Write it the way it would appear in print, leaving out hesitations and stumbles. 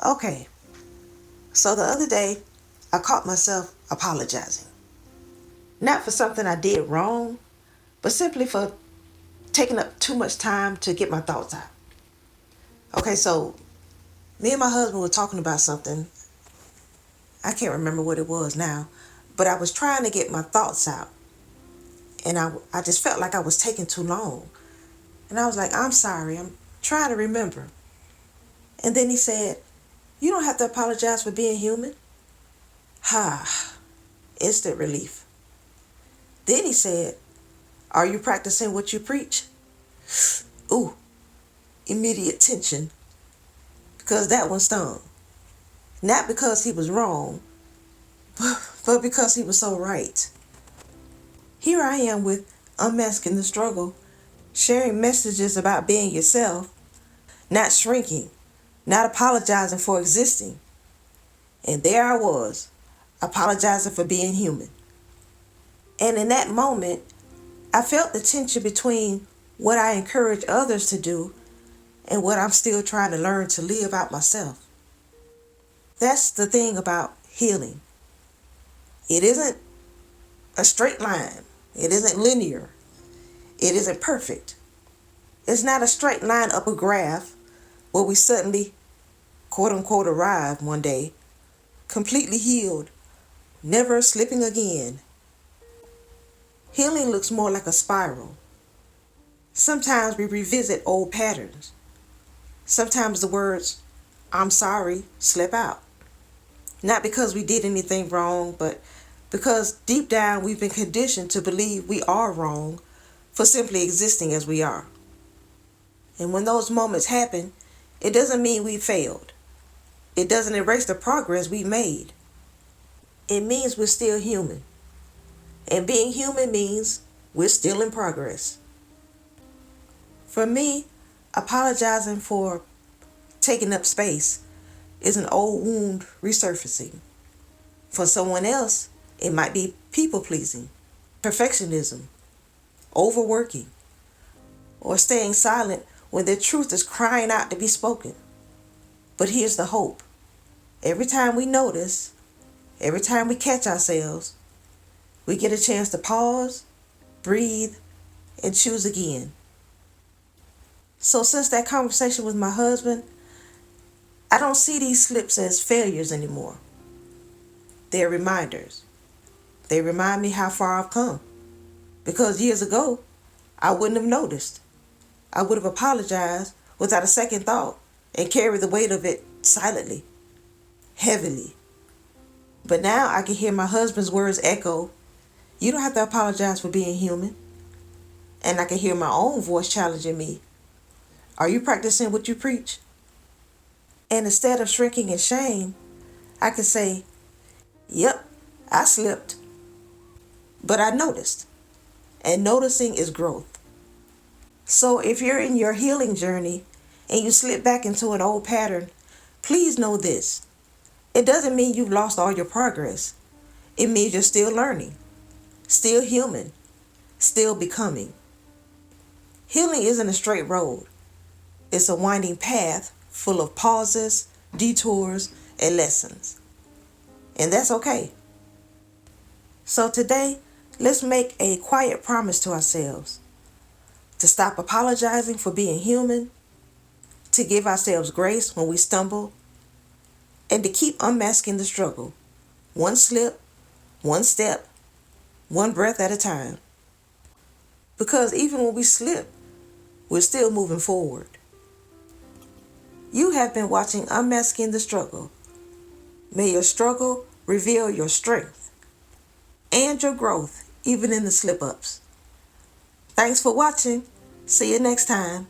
Okay, so the other day I caught myself apologizing. Not for something I did wrong, but simply for taking up too much time to get my thoughts out. Okay, so me and my husband were talking about something. I can't remember what it was now, but I was trying to get my thoughts out. And I just felt like I was taking too long. And I was like, I'm sorry, I'm trying to remember. And then he said, you don't have to apologize for being human. Ha, instant relief. Then he said, are you practicing what you preach? Ooh, immediate tension. Because that one stung. Not because he was wrong, but because he was so right. Here I am with Unmasking the Struggle, sharing messages about being yourself, not shrinking, not apologizing for existing. And there I was, apologizing for being human. And in that moment, I felt the tension between what I encourage others to do and what I'm still trying to learn to live out myself. That's the thing about healing. It isn't a straight line. It isn't linear. It isn't perfect. It's not a straight line up a graph where we suddenly, quote unquote, arrive one day, completely healed, never slipping again. Healing looks more like a spiral. Sometimes we revisit old patterns. Sometimes the words, I'm sorry, slip out. Not because we did anything wrong, but because deep down we've been conditioned to believe we are wrong for simply existing as we are. And when those moments happen, it doesn't mean we failed. It doesn't erase the progress we made. It means we're still human. And being human means we're still in progress. For me, apologizing for taking up space is an old wound resurfacing. For someone else, it might be people pleasing, perfectionism, overworking, or staying silent when their truth is crying out to be spoken. But here's the hope. Every time we notice, every time we catch ourselves, we get a chance to pause, breathe, and choose again. So since that conversation with my husband, I don't see these slips as failures anymore. They're reminders. They remind me how far I've come. Because years ago, I wouldn't have noticed. I would have apologized without a second thought and carried the weight of it silently, heavily. But now I can hear my husband's words echo, you don't have to apologize for being human. And I can hear my own voice challenging me, are you practicing what you preach? And instead of shrinking in shame, I can say, yep, I slipped. But I noticed. And noticing is growth. So if you're in your healing journey and you slip back into an old pattern, please know this. It doesn't mean you've lost all your progress. It means you're still learning, still human, still becoming. Healing isn't a straight road. It's a winding path full of pauses, detours, and lessons. And that's okay. So today, let's make a quiet promise to ourselves to stop apologizing for being human, to give ourselves grace when we stumble, and to keep unmasking the struggle, one slip, one step, one breath at a time. Because even when we slip, we're still moving forward. You have been watching Unmasking the Struggle. May your struggle reveal your strength and your growth, even in the slip-ups. Thanks for watching. See you next time.